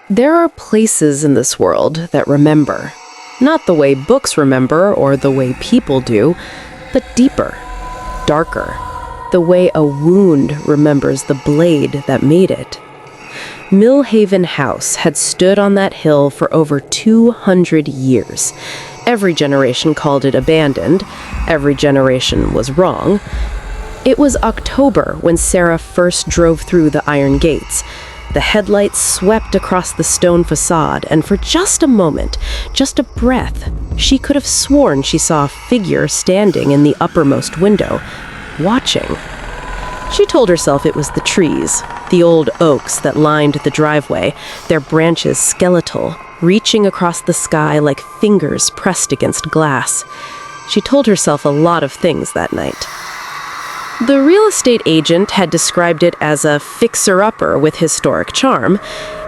There are places in this world that remember. Not the way books remember or the way people do, but deeper, darker. The way a wound remembers the blade that made it. Millhaven House had stood on that hill for over 200 years. Every generation called it abandoned. Every generation was wrong. It was October when Sarah first drove through the iron gates. The headlights swept across the stone facade, and for just a moment, just a breath, she could have sworn she saw a figure standing in the uppermost window, watching. She told herself it was the trees, the old oaks that lined the driveway, their branches skeletal, reaching across the sky like fingers pressed against glass. She told herself a lot of things that night. The real estate agent had described it as a fixer-upper with historic charm.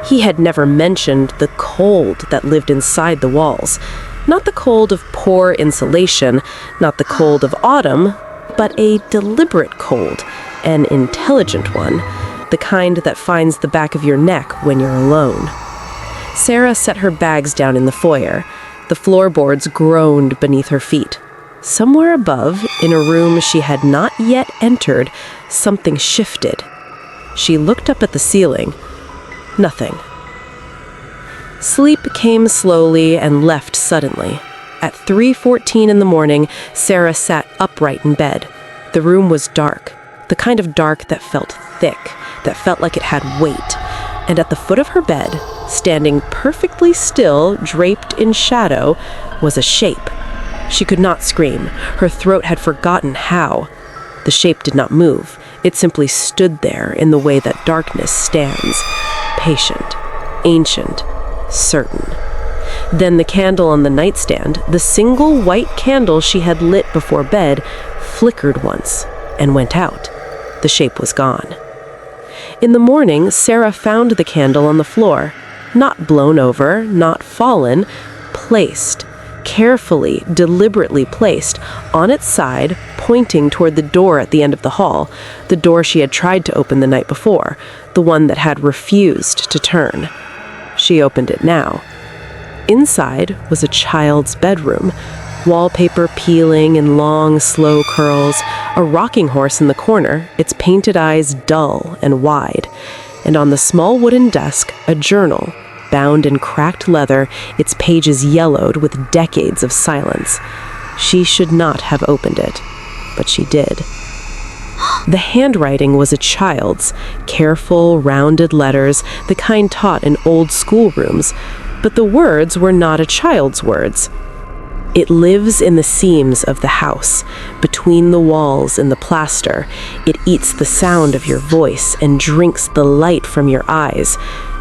He had never mentioned the cold that lived inside the walls. Not the cold of poor insulation, not the cold of autumn, but a deliberate cold, an intelligent one, the kind that finds the back of your neck when you're alone. Sarah set her bags down in the foyer. The floorboards groaned beneath her feet. Somewhere above, in a room she had not yet entered, something shifted. She looked up at the ceiling. Nothing. Sleep came slowly and left suddenly. At 3:14 in the morning, Sarah sat upright in bed. The room was dark, the kind of dark that felt thick, that felt like it had weight. And at the foot of her bed, standing perfectly still, draped in shadow, was a shape. She could not scream. Her throat had forgotten how. The shape did not move. It simply stood there in the way that darkness stands. Patient, ancient, certain. Then the candle on the nightstand, the single white candle she had lit before bed, flickered once and went out. The shape was gone. In the morning, Sarah found the candle on the floor. Not blown over, not fallen, placed. Carefully, deliberately placed, on its side, pointing toward the door at the end of the hall, the door she had tried to open the night before, the one that had refused to turn. She opened it now. Inside was a child's bedroom, wallpaper peeling in long, slow curls, a rocking horse in the corner, its painted eyes dull and wide, and on the small wooden desk, a journal, bound in cracked leather, its pages yellowed with decades of silence. She should not have opened it, but she did. The handwriting was a child's, careful, rounded letters, the kind taught in old schoolrooms, but the words were not a child's words. It lives in the seams of the house, between the walls and the plaster. It eats the sound of your voice and drinks the light from your eyes.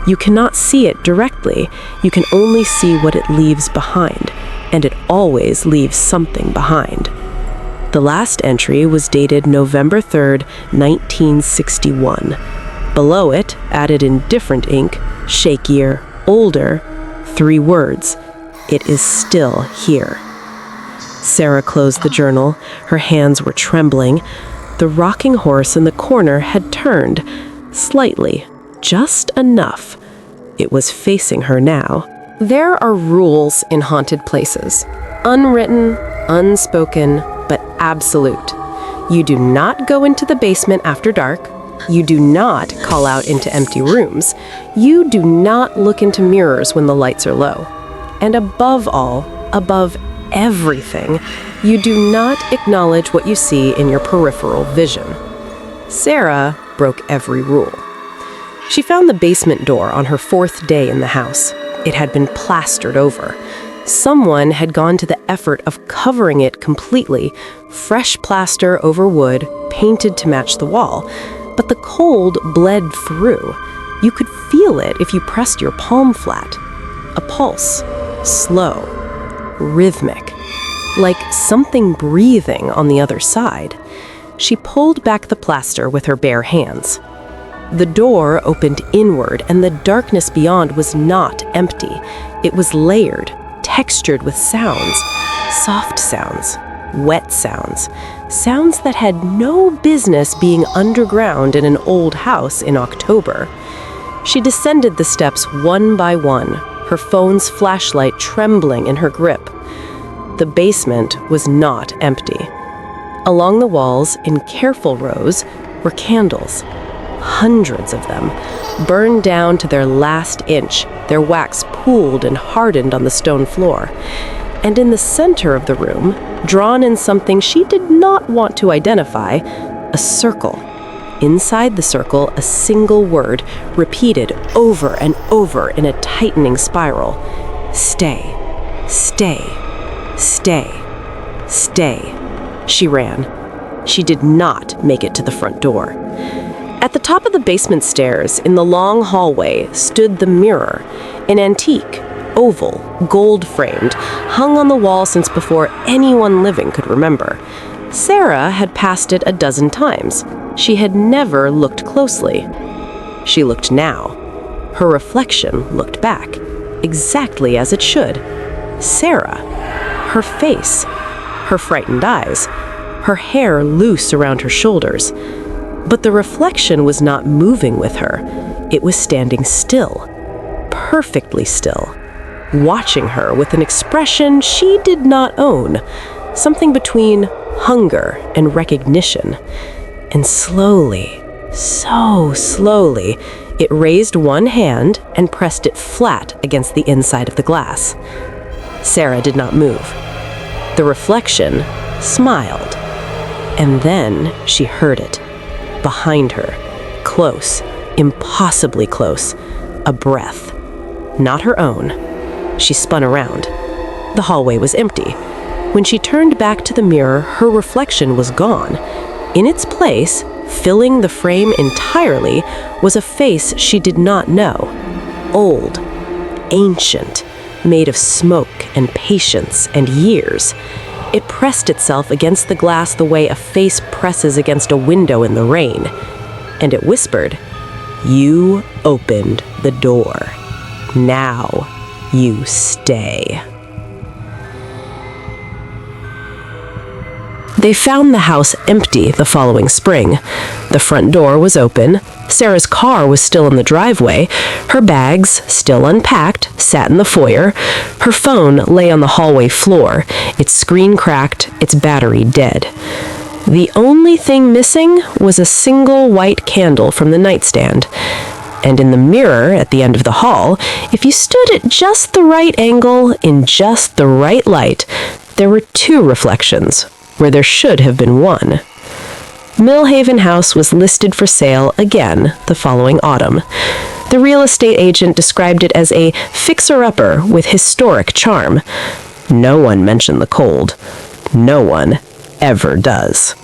You cannot see it directly. You can only see what it leaves behind, and it always leaves something behind. The last entry was dated November 3rd, 1961. Below it, added in different ink, shakier, older, 3 words: "It is still here." Sarah closed the journal. Her hands were trembling. The rocking horse in the corner had turned, slightly, just enough. It was facing her now. There are rules in haunted places. Unwritten, unspoken, but absolute. You do not go into the basement after dark. You do not call out into empty rooms. You do not look into mirrors when the lights are low. And above all, above everything, you do not acknowledge what you see in your peripheral vision. Sarah broke every rule. She found the basement door on her 4th day in the house. It had been plastered over. Someone had gone to the effort of covering it completely, fresh plaster over wood, painted to match the wall. But the cold bled through. You could feel it if you pressed your palm flat. A pulse, slow, rhythmic, like something breathing on the other side. She pulled back the plaster with her bare hands. The door opened inward, and the darkness beyond was not empty. It was layered, textured with sounds, soft sounds, wet sounds, sounds that had no business being underground in an old house in October. She descended the steps one by one, her phone's flashlight trembling in her grip. The basement was not empty. Along the walls, in careful rows, were candles. Hundreds of them, burned down to their last inch, their wax pooled and hardened on the stone floor. And in the center of the room, drawn in something she did not want to identify, a circle. Inside the circle, a single word, repeated over and over in a tightening spiral. Stay, stay, stay, stay. She ran. She did not make it to the front door. At the top of the basement stairs, in the long hallway, stood the mirror, an antique, oval, gold-framed, hung on the wall since before anyone living could remember. Sarah had passed it a dozen times. She had never looked closely. She looked now. Her reflection looked back, exactly as it should. Sarah. Her face. Her frightened eyes. Her hair loose around her shoulders. But the reflection was not moving with her. It was standing still, perfectly still, watching her with an expression she did not own, something between hunger and recognition. And slowly, so slowly, it raised one hand and pressed it flat against the inside of the glass. Sarah did not move. The reflection smiled. And then she heard it. Behind her, close, impossibly close, a breath. Not her own. She spun around. The hallway was empty. When she turned back to the mirror, her reflection was gone. In its place, filling the frame entirely, was a face she did not know. Old, ancient, made of smoke and patience and years. It pressed itself against the glass the way a face presses against a window in the rain. And it whispered, "You opened the door. Now you stay." They found the house empty the following spring. The front door was open. Sarah's car was still in the driveway. Her bags, still unpacked, sat in the foyer. Her phone lay on the hallway floor, its screen cracked, its battery dead. The only thing missing was a single white candle from the nightstand. And in the mirror at the end of the hall, if you stood at just the right angle, in just the right light, there were two reflections, where there should have been one. Millhaven House was listed for sale again the following autumn. The real estate agent described it as a fixer-upper with historic charm. No one mentioned the cold. No one ever does.